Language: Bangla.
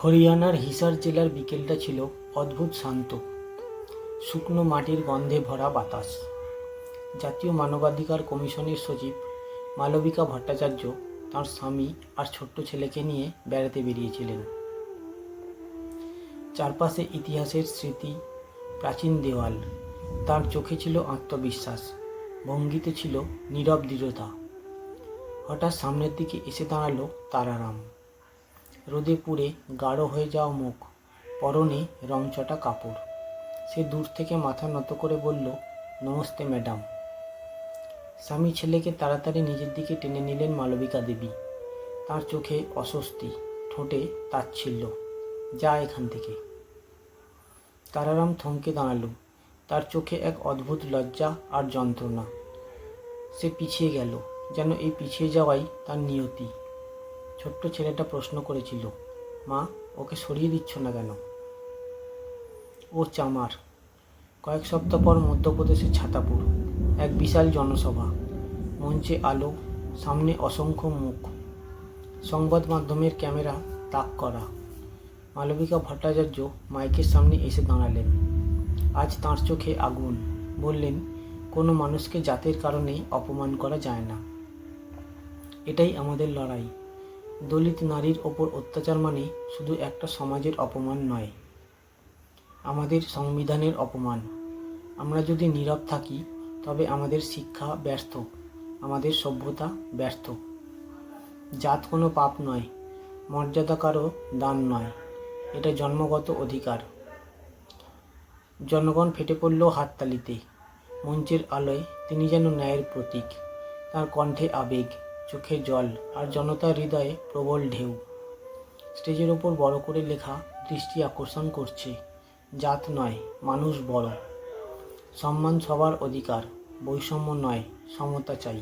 হরিয়ানার হিসার জেলার বিকেলটা ছিল অদ্ভুত শান্ত। শুকনো মাটির গন্ধে ভরা বাতাস। জাতীয় মানবাধিকার কমিশনের সচিব মালবিকা ভট্টাচার্য তাঁর স্বামী আর ছোট্ট ছেলেকে নিয়ে বেড়াতে বেরিয়েছিলেন। চারপাশে ইতিহাসের স্মৃতি, প্রাচীন দেওয়াল। তার চোখে ছিল আত্মবিশ্বাস, ভঙ্গিতে ছিল নীরব দৃঢ়তা। হঠাৎ সামনের দিকে এসে দাঁড়ালো তারারাম। রোদে পুড়ে গাঢ় হয়ে যাওয়া মুখ, পরনে রংচটা কাপড়। সে দূর থেকে মাথা নত করে বলল, নমস্তে ম্যাডাম। স্বামী ছেলেকে তাড়াতাড়ি নিজের দিকে টেনে নিলেন মালবিকা দেবী। তার চোখে অস্বস্তি, ঠোঁটে তাচ্ছিল্য। যা এখান থেকে। তারারাম থমকে দাঁড়ালো। তার চোখে এক অদ্ভুত লজ্জা আর যন্ত্রণা। সে পিছিয়ে গেল, যেন এই পিছিয়ে যাওয়াই তার নিয়তি। ছোট্ট ছেলেটা প্রশ্ন করেছিল, মা, ওকে সরিয়ে দিচ্ছ না কেন? ও চামার। কয়েক সপ্তাহ পর মধ্যপ্রদেশের ছাতাপুর। এক বিশাল জনসভা। মঞ্চে আলো, সামনে অসংখ্য মুখ। সংবাদ মাধ্যমের ক্যামেরা তাক করা। মালবিকা ভট্টাচার্য মাইকের সামনে এসে দাঁড়ালেন। আজ তাঁর চোখে আগুন। বললেন, কোনো মানুষকে জাতের কারণে অপমান করা যায় না। এটাই আমাদের লড়াই। দলিত নারীর ওপর অত্যাচার মানে শুধু একটা সমাজের অপমান নয়, আমাদের সংবিধানের অপমান। আমরা যদি নীরব থাকি, তবে আমাদের শিক্ষা ব্যর্থ, আমাদের সভ্যতা ব্যর্থ। জাত কোনো পাপ নয়, মর্যাদা কারো দান নয়, এটা জন্মগত অধিকার। জনগণ ফেটে পড়ল হাততালিতে। মঞ্চের আলোয় তিনি যেন ন্যায়ের প্রতীক। তার কণ্ঠে আবেগ, চোখে জল, আর জনতার হৃদয়ে প্রবল ঢেউ। স্টেজের ওপর বড় করে লেখা দৃষ্টি আকর্ষণ করছে, জাত নয়, মানুষ বড়। সম্মান সবার অধিকার, বৈষম্য নয়, সমতা চাই।